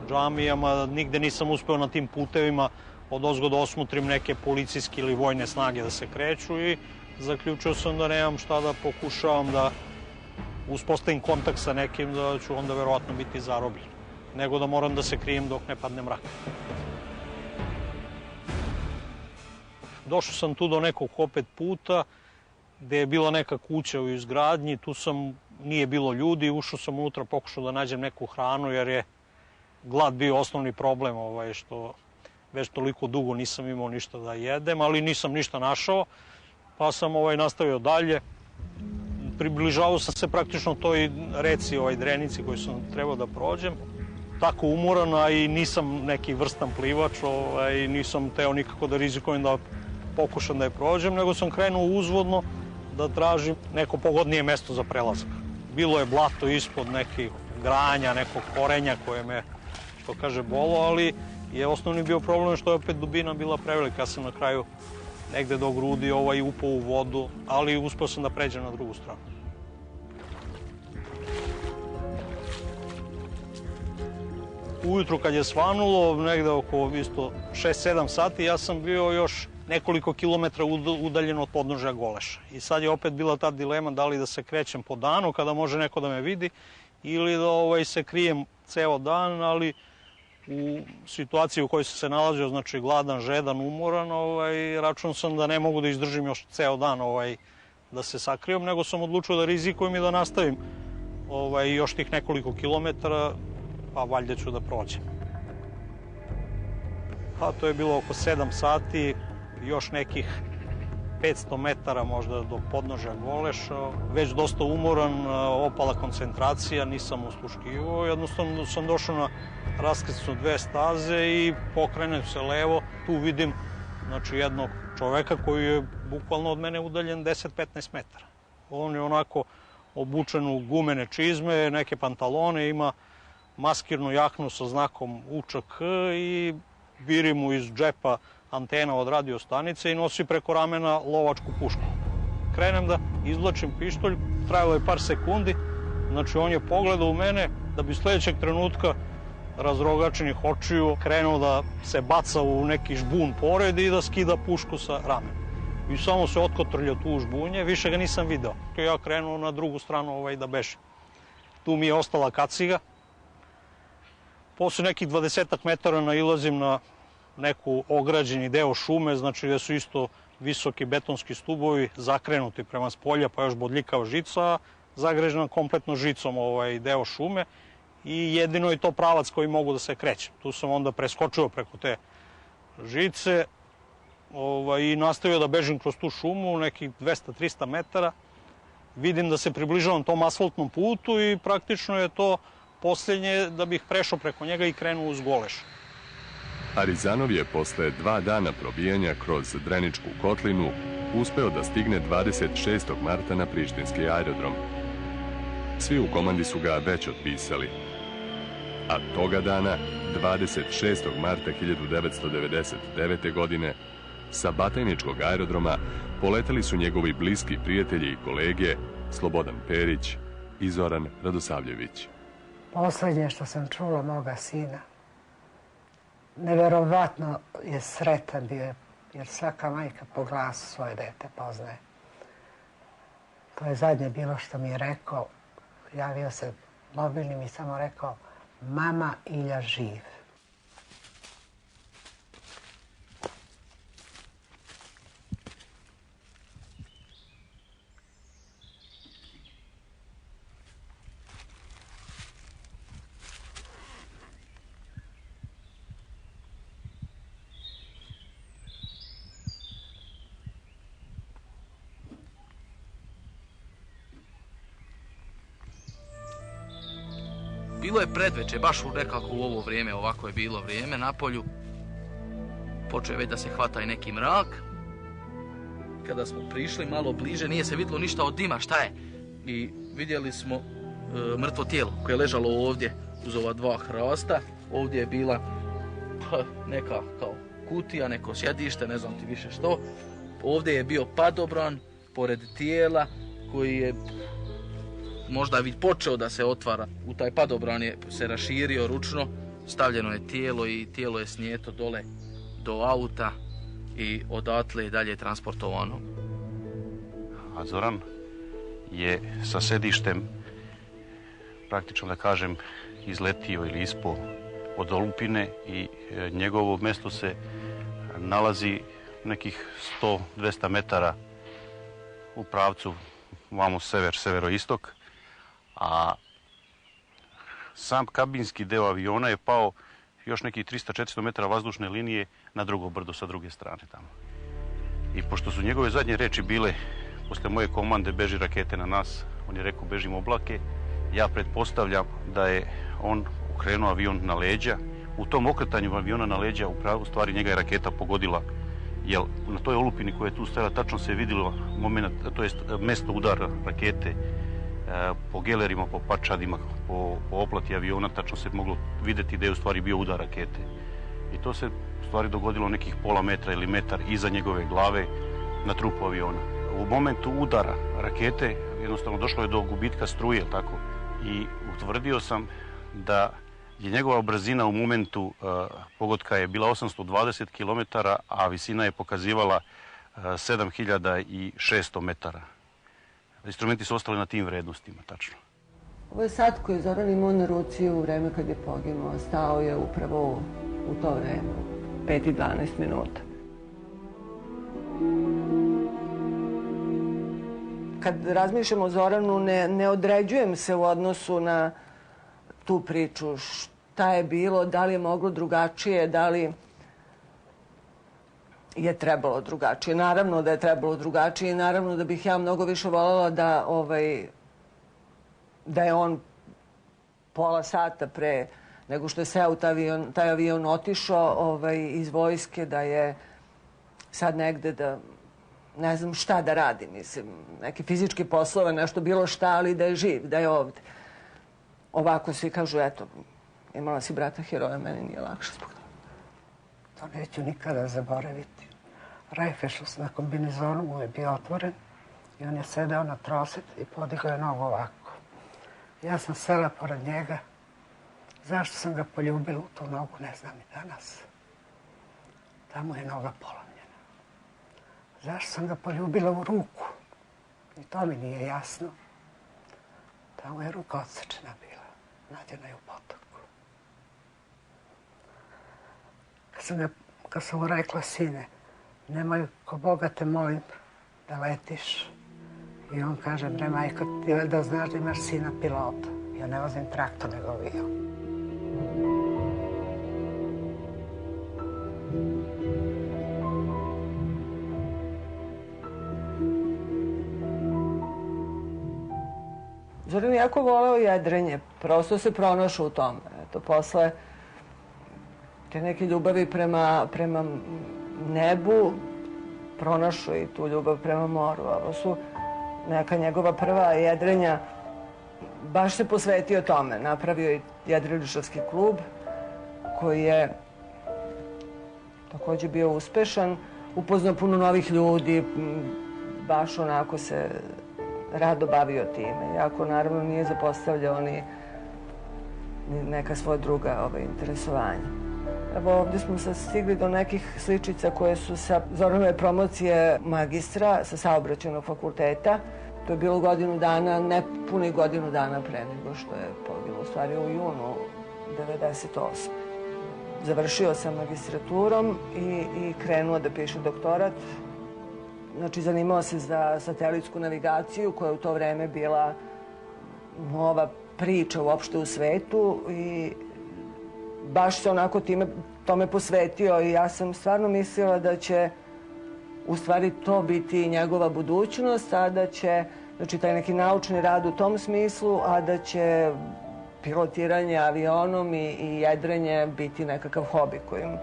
Speaker 2: džamijama, nigde nisam uspeo na tim putevima odozgo da osmutrim neke policijske ili vojne snage da se kreću i zaključio sam da nemam šta da pokušavam da uspostavim kontakt sa nekim, da ću onda verovatno biti zarobljen, nego da moram da se krijem dok ne padne mrak. Došao sam tu do nekog opet puta gde je bila neka kuća u izgradnji, tu nije bilo ljudi, ušao sam unutra, pokušao da nađem neku hranu jer je glad bio osnovni problem, što već toliko dugo nisam imao ništa da jedem, ali nisam ništa našao, pa sam nastavio dalje. Približavao sam se praktično toj reci, Drenici koju sam trebao da prođem. Tako umoran, a i nisam neki vrstan plivač, nisam teo nikako da rizikujem da pokušam da je prođem, nego sam krenuo uzvodno da tražim neko pogodnije mesto za prelazak. Bilo je blato ispod nekih granja, nekog korenja koje me, što kaže, bolo, ali je osnovni bio problem što je opet dubina bila prevelika. Ja sam na kraju negde do grudi upao u vodu, ali uspeo sam da pređem na drugu stranu. Ujutru kad je svanulo, negde oko isto 6-7 sati, ja sam bio još nekoliko kilometra udaljen od podnožja Goleša. I sad je opet bila ta dilema da li da se krećem po danu kada može neko da me vidi ili da se krijem ceo dan, ali u situaciji u kojoj sam se nalazio, znači gladan, žedan, umoran, računao sam da ne mogu da izdržim još ceo dan da se sakrijem, nego sam odlučio da rizikujem i da nastavim još tih nekoliko kilometara, pa valjda ću da prođem. Pa to je bilo oko 7 sati, još nekih 500 metara možda do podnožja Goleša, već dosta umoran, opala koncentracija, nisam usluškivao, jednostavno sam došao na raskrsnicu 2 staze i pokrenem se levo, tu vidim jednog čoveka koji je bukvalno od mene udaljen 10-15 metara. On je onako obučen u gumene čizme, neke pantalone, ima maskirnu jaknu sa znakom UČK i viri mu iz džepa antena od radio stanice i nosi preko ramena lovačku pušku. Krenem da izvlačim pištolj, trajalo je par sekundi, znači on je pogledao u mene da bi sledećeg trenutka razrogačenih očiju krenuo da se baca u neki žbun pored i da skida pušku sa ramena. I samo se otkotrljao tu u žbunje, više ga nisam video. Ja krenuo na drugu stranu da bežim. Tu mi je ostala kaciga. Posle nekih 20 metara nailazim na neku ograđeni deo šume, znači gde su isto visoki betonski stubovi zakrenuti prema spolja, pa još bodljikava žica, zagrežena kompletno žicom deo šume i jedino je to pravac koji mogu da se krećem. Tu sam onda preskočio preko te žice i nastavio da bežim kroz tu šumu, nekih 200-300 metara. Vidim da se približavam tom asfaltnom putu i praktično je to posljednje da bih prešao preko njega i krenuo uz Goleš.
Speaker 1: Arizanov je posle 2 dana probijanja kroz Dreničku kotlinu uspeo da stigne 26. marta na prištinski aerodrom. Svi u komandi su ga već otpisali. A toga dana, 26. marta 1999. godine, sa Batajničkog aerodroma poleteli su njegovi bliski prijatelji i kolege Slobodan Perić i Zoran Radosavljević.
Speaker 7: Poslednje što sam čula moga sina, neverovatno je sretan bio, jer svaka majka po glasu svoje dete poznaje. To je zadnje bilo što mi je rekao. Javio se mobilnim i samo rekao: mama, Ilja živ.
Speaker 8: Bilo je predveče, baš nekako u ovo vrijeme, ovako je bilo vrijeme na polju. Počeo je već da se hvata i neki mrak. Kada smo prišli malo bliže, nije se vidjelo ništa od dima, šta je? I vidjeli smo mrtvo tijelo koje je ležalo ovdje uz ova 2 hrasta. Ovdje je bila neka kao kutija, neko sjedište, ne znam ti više što. Ovdje je bio padobran pored tijela koji je možda već počeo da se otvara. U taj padobran je se raširio ručno, stavljeno je tijelo i tijelo je snijeto dole do auta i odatle je dalje transportovano.
Speaker 4: A Zoran je sa sedištem, praktično da kažem, izletio ili ispao od Olupine i njegovo mjesto se nalazi nekih 100-200 metara u pravcu vamo severoistok, a sam kabinski deo aviona je pao još nekih 300-400 metara vazdušne linije na drugo brdo sa druge strane tamo. I pošto su njegove zadnje reči bile posle moje komande beži rakete na nas, on je rekao bežimo oblake, ja pretpostavljam da je on okrenuo avion na leđa. U tom okretanju aviona na leđa u stvari njega je raketa pogodila, jer na toj olupini koja je tu stajala tačno se je vidjelo moment, to jest mesto udara rakete. Po gelerima, po pačadima, po oplati aviona tačno se moglo vidjeti da je u stvari bio udar rakete. I to se u stvari dogodilo nekih pola metra ili metar iza njegove glave na trupu aviona. U momentu udara rakete jednostavno došlo je do gubitka struje, tako? I utvrdio sam da je njegova brzina u momentu pogotka je bila 820 km, a visina je pokazivala 7600 metara. Instrumenti su ostali na tim vrednostima, tačno.
Speaker 9: Ovo je sat koji je Zoran imao na ruci u vreme kad je poginuo. Stao je upravo u to vreme, 5:12 minuta. Kad razmišljam o Zoranu, ne određujem se u odnosu na tu priču. Šta je bilo, da li je moglo drugačije, da li je trebalo drugačije. Naravno da je trebalo drugačije i naravno da bih ja mnogo više voljela da je on pola sata pre nego što je seo taj avion otišao iz vojske, da je sad negde da ne znam šta da radi, mislim, neke fizičke poslove, nešto bilo šta, ali da je živ, da je ovde. Ovako svi kažu, eto, imala si brata heroja, meni nije lakše zbog toga.
Speaker 7: To neću nikada zaboraviti. Rajfešus na kombinezonu mu je bio otvoren i on je sedeo na troset i podigao je nogu ovako. Ja sam sela pored njega. Zašto sam ga poljubila u tu nogu, ne znam i danas. Tamo je noga polomljena. Zašto sam ga poljubila u ruku? I to mi nije jasno. Tamo je ruka odsečena bila. Nađena je u potoku. Kad sam mu rekla, sine, nemoj, ko Boga te molim da letiš. I on kaže, bre majko, ti da znaš da imaš sina pilota. Ja ne vozim traktor nego avion.
Speaker 9: Zoran je jako voleo jedrenje, prosto se pronašao u tome. Eto, posle te neke ljubavi prema nebu pronašao i tu ljubav prema moru. Ovo su neka njegova prva jedrenja. Baš se posvetio tome. Napravio je jedriličarski klub koji je takođe bio uspešan. Upoznao puno novih ljudi, baš onako se rado bavio time. Iako naravno nije zapostavljao ni neka svoja druga interesovanja. Evo ovdje smo sad stigli do nekih sličica koje su sa Zoranove promocije magistra sa Saobraćajnog fakulteta. To je bilo godinu dana, ne punih godinu dana pre nego što je poginuo, u stvari u junu 1998. Završio sam magistraturom i krenuo da piše doktorat. Znači, zanimao se za satelitsku navigaciju koja je u to vreme bila nova priča uopšte u svetu i baš se onako tome posvetio i ja sam stvarno mislila da će u stvari to biti njegova budućnost, a da će, znači, taj neki naučni rad u tom smislu, a da će pilotiranje avionom i jedrenje biti nekakav hobi kojim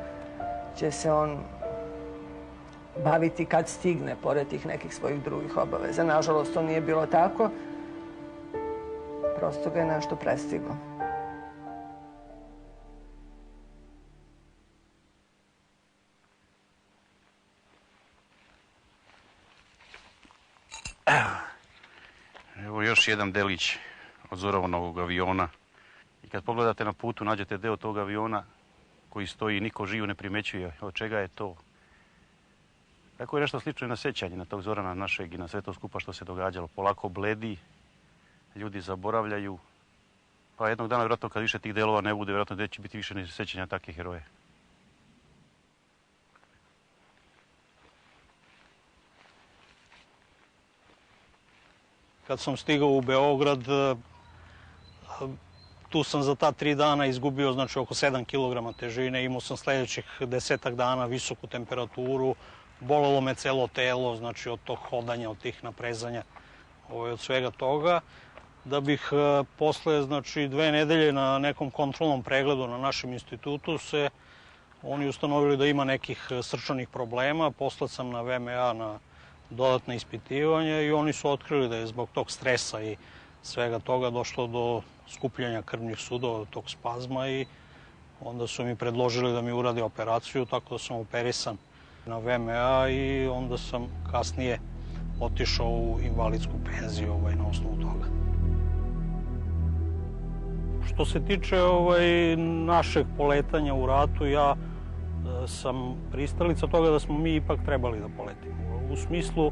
Speaker 9: će se on baviti kad stigne, pored tih nekih svojih drugih obaveza. Nažalost, to nije bilo tako. Prosto ga je nešto prestiglo.
Speaker 4: Evo još jedan delić od Zoranovog aviona. I kad pogledate na putu, nađete deo tog aviona koji stoji i niko živ ne primećuje od čega je to. Tako je nešto slično i na sećanje na tog Zorana našeg i na sve to skupa što se događalo. Polako bledi, ljudi zaboravljaju. Pa jednog dana, vjerojatno, kad više tih delova ne bude, vjerojatno neće biti više ni sećanja takvih heroja.
Speaker 2: Kad sam stigao u Beograd, tu sam za ta 3 dana izgubio, znači, oko 7 kg težine. Imao sam sledećih 10 dana visoku temperaturu. Bolelo me celo telo, znači, od tog hodanja, od tih naprezanja, od svega toga. Da bih posle, znači, 2 nedelje na nekom kontrolnom pregledu na našem institutu se oni ustanovili da ima nekih srčanih problema. Poslat sam na VMA na dodatne ispitivanje i oni su otkrili da je zbog tog stresa i svega toga došlo do skupljanja krvnih sudova, tog spazma i onda su mi predložili da mi urade operaciju, tako da sam operisan na VMA i onda sam kasnije otišao u invalidsku penziju na osnovu toga. Što se tiče našeg poletanja u ratu, ja sam pristalica toga da smo mi ipak trebali da poletimo. U smislu,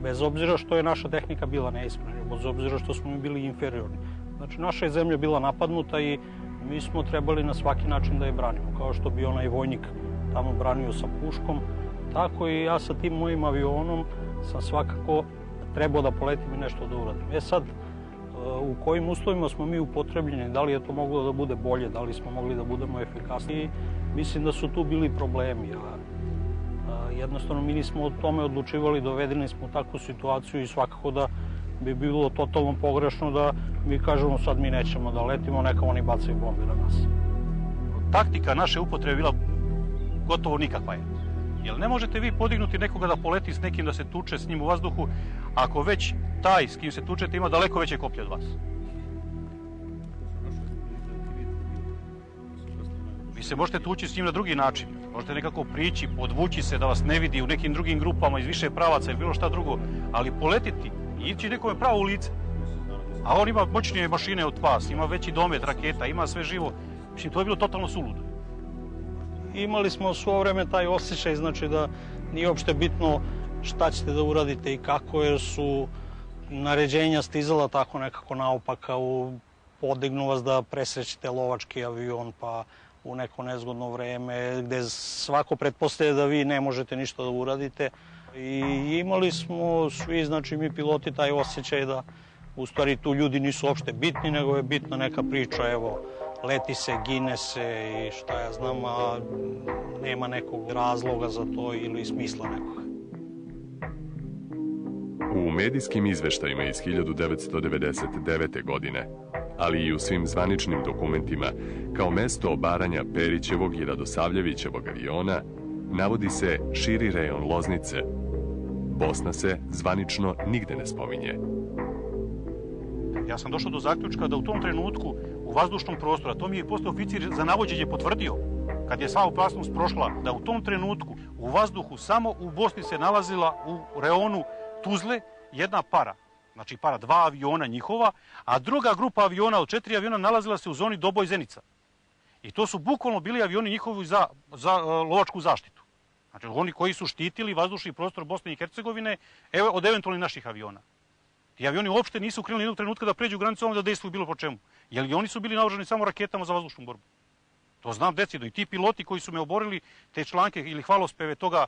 Speaker 2: bez obzira što je naša tehnika bila neispravna, bez obzira što smo mi bili inferiorni. Znači, naša je zemlja bila napadnuta i mi smo trebali na svaki način da je branimo. Kao što bi onaj vojnik tamo branio sa puškom, tako i ja sa tim mojim avionom sam svakako trebao da poletim i nešto da uradim. Sad, u kojim uslovima smo mi upotrebljeni, da li je to moglo da bude bolje, da li smo mogli da budemo efikasniji, mislim da su tu bili problemi. Jednostavno, mi nismo o tome odlučivali, dovedeni smo u takvu situaciju i svakako da bi bilo totalno pogrešno da mi kažemo sad mi nećemo da letimo, neka oni bacaju bombe na nas.
Speaker 4: Taktika naše upotrebe bila gotovo nikakva je. Jer ne možete vi podignuti nekoga da poleti s nekim, da se tuče s njim u vazduhu, ako već taj s kim se tučete ima daleko veće koplje od vas. Vi se možete tući s njim na drugi način. Možete nekako prići, podvući se da vas ne vidi u nekim drugim grupama iz više pravaca ili bilo šta drugo, ali poletiti i ići nekome pravo u lice. A on ima moćnije mašine od vas, ima veći domet raketa, ima sve živo. Mislim, to je bilo totalno suludo.
Speaker 2: Imali smo svo vreme taj osjećaj, znači da nije uopšte bitno šta ćete da uradite i kako, jer su naređenja stizala tako nekako naopaka, podignu vas da presrećete lovački avion, pa u neko nezgodno vreme, gde svako pretpostavlja da vi ne možete ništa da uradite. I imali smo svi, znači mi piloti, taj osjećaj da u stvari tu ljudi nisu uopšte bitni, nego je bitna neka priča, evo, leti se, gine se i šta ja znam, a nema nekog razloga za to ili smisla nekog.
Speaker 1: U medijskim izveštajima iz 1999. godine ali i u svim zvaničnim dokumentima, kao mesto obaranja Perićevog i Radosavljevićevog aviona, navodi se širi rejon Loznice. Bosna se zvanično nigde ne spominje.
Speaker 4: Ja sam došao do zaključka da u tom trenutku u vazdušnom prostoru, a to mi je posle oficir za navođenje potvrdio, kad je sva opasnost prošla, da u tom trenutku u vazduhu samo u Bosni se nalazila u reonu Tuzle jedna para. Znači para 2 aviona njihova, a druga grupa aviona od 4 aviona nalazila se u zoni Doboj-Zenica. I to su bukvalno bili avioni njihovi za lovačku zaštitu. Znači oni koji su štitili vazdušni prostor Bosne i Hercegovine od eventualnih naših aviona. Ti avioni uopšte nisu krenuli jednog trenutka da pređu granicu da dejstvuju bilo po čemu. Jer i oni su bili naoružani samo raketama za vazdušnu borbu. To znam decidno. I ti piloti koji su me oborili te članke ili hvalospeve toga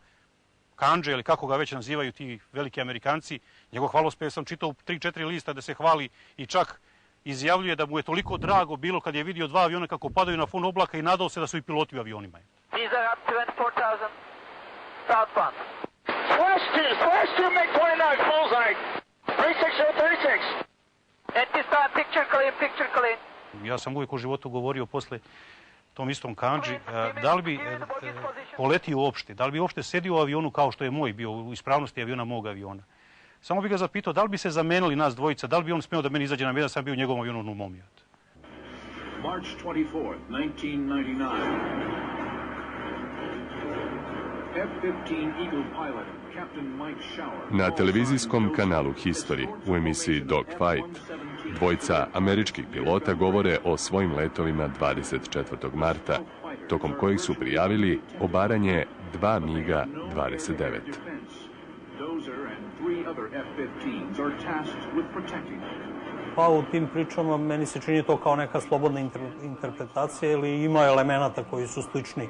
Speaker 4: Kandže ili kako ga već nazivaju ti veliki Amerikanci, njegov hvalospeve sam čitao 3-4 lista da se hvali i čak izjavljuje da mu je toliko drago bilo kad je vidio 2 aviona kako padaju na fon oblaka i nadao se da su i piloti u avionima.
Speaker 3: These are up 24,000 southbound. Flash 2, MiG-29, bullseye. 36, 36. At this time, picture clean.
Speaker 4: Ja sam uvijek u životu govorio posle tom istom Kandži, da li bi poletio uopšte, da li bi uopšte sedio u avionu kao što je moj bio u ispravnosti aviona mog aviona. Samo bi ga zapitao da li bi se zamenili nas dvojica, da li bi on smeo da meni izađe na mene, sam bio u njegovom avionu u mom avionu.
Speaker 10: March 24th, 1999. F-15 Eagle pilot, Captain Mike Shower.
Speaker 1: Na televizijskom kanalu History u emisiji Dogfight dvojica američkih pilota govore o svojim letovima 24. marta, tokom kojih su prijavili obaranje 2 MiG-a 29.
Speaker 2: Pa u tim pričama meni se čini to kao neka slobodna interpretacija ili ima elemenata koji su slični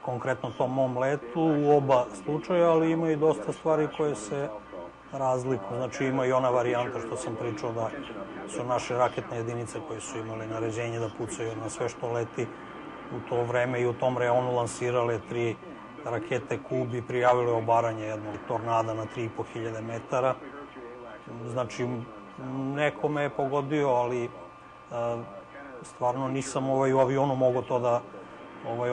Speaker 2: konkretno tom mom letu u oba slučaja, ali ima i dosta stvari koje se razlikuju. Znači ima i ona varijanta što sam pričao da su naše raketne jedinice koje su imali naređenje da pucaju na sve što leti u to vreme i u tom reonu lansirale 3 rakete Kub i prijavile obaranje jednog tornada na 3.500 metara. Znači nekome je pogodio, ali stvarno nisam u avionu mogao to da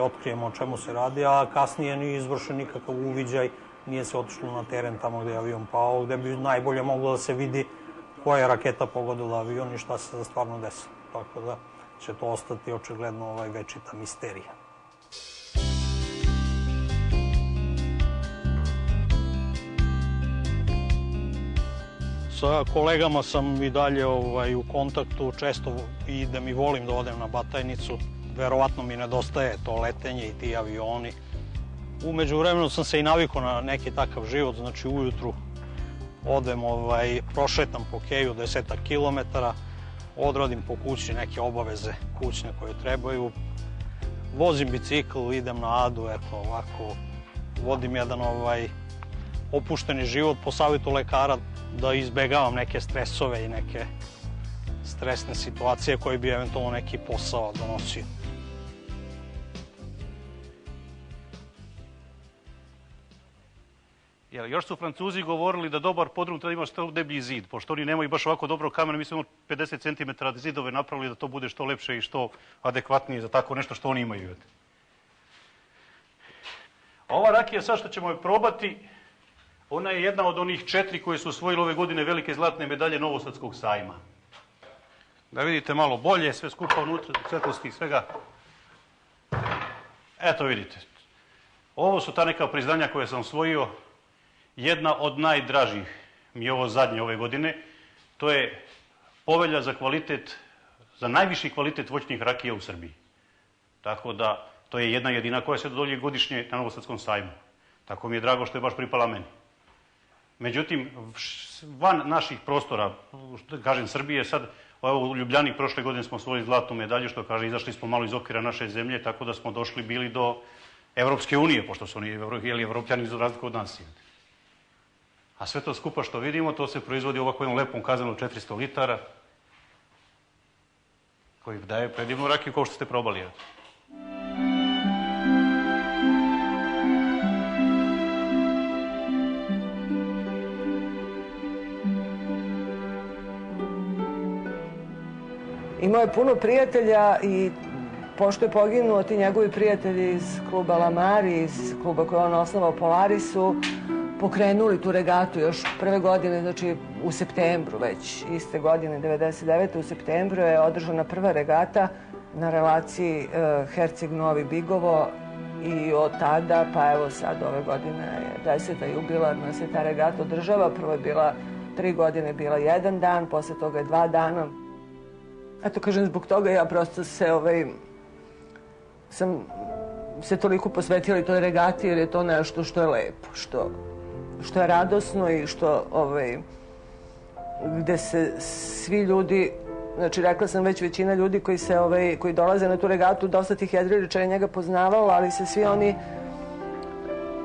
Speaker 2: otkrijemo o čemu se radi, a kasnije nije izvršen nikakav uviđaj, nije se otišlo na teren tamo gde je avion pao, gde bi najbolje moglo da se vidi koja je raketa pogodila avion i šta se stvarno desilo. Tako da će to ostati očigledno večita misterija. Sa kolegama sam i dalje u kontaktu, često idem i volim da odem na Batajnicu. Verovatno mi nedostaje to letenje i ti avioni. U međuvremenu sam se i navikao na neki takav život, znači ujutru odem, prošetam po keju 10 kilometara, odradim po kući neke obaveze kućne koje trebaju, vozim bicikl, idem na Adu, eto ovako, vodim jedan opušteni život po savjetu lekara da izbegavam neke stresove i neke stresne situacije koje bi eventualno neki posao donosio.
Speaker 4: Još su Francuzi govorili da dobar podrum treba ima što deblji zid, pošto oni nemaju baš ovako dobro kamene, mi smo 50 cm zidove napravili da to bude što lepše i što adekvatnije za tako nešto što oni imaju. Ova rakija sad što ćemo je probati, ona je jedna od onih 4 koje su osvojile ove godine velike zlatne medalje Novosadskog sajma. Da vidite malo bolje, sve skupa unutra, svetlosti i svega. Eto vidite. Ovo su ta neka priznanja koje sam osvojio. Jedna od najdražih mi je ovo zadnje ove godine. To je povelja za kvalitet, za najviši kvalitet voćnih rakija u Srbiji. Tako da to je jedna jedina koja se dodjeljuje godišnje na Novosadskom sajmu. Tako mi je drago što je baš pripala meni. Međutim, van naših prostora, kažem Srbije, sad u Ljubljani prošle godine smo osvojili zlatnu medalju, što kaže, izašli smo malo iz okvira naše zemlje, tako da smo došli bili do Evropske unije, pošto su oni evropljani za razliku od nas. A sve to skupa što vidimo, to se proizvodi ovako jednom lepom kazanom 400 litara, koji daje predivnu rakiju kao što ste probali.
Speaker 9: Imao je puno prijatelja i pošto je poginuo, ti njegovi prijatelji iz kluba Lamari, iz kluba koji on osnovao Polaris su pokrenuli tu regatu još prve godine, znači u septembru već iste godine, 99. u septembru je održana prva regata na relaciji Herceg-Novi Bigovo i od tada, pa evo sad ove godine je 10. jubilarna se ta regata održava. Prvo je bila 3 godine, bila 1 dan, posle toga je 2 dana. Eto, kažem, zbog toga ja prosto sam se toliko posvetila i toj regati jer je to nešto što je lepo, što je radosno i što gde se svi ljudi, znači rekla sam već većina ljudi koji dolaze na tu regatu, dosta tih jedriličara je njega poznavalo, ali se svi oni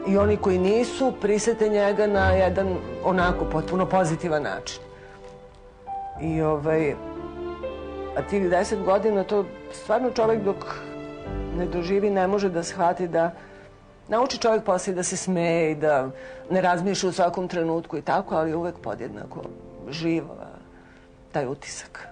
Speaker 9: i oni koji nisu prisete njega na jedan onako potpuno pozitivan način. I a tih 10 godina to stvarno čovjek dok ne doživi ne može da shvati da nauči čovjek poslije da se smeje i da ne razmišlja u svakom trenutku i tako, ali uvek podjednako živ taj utisak.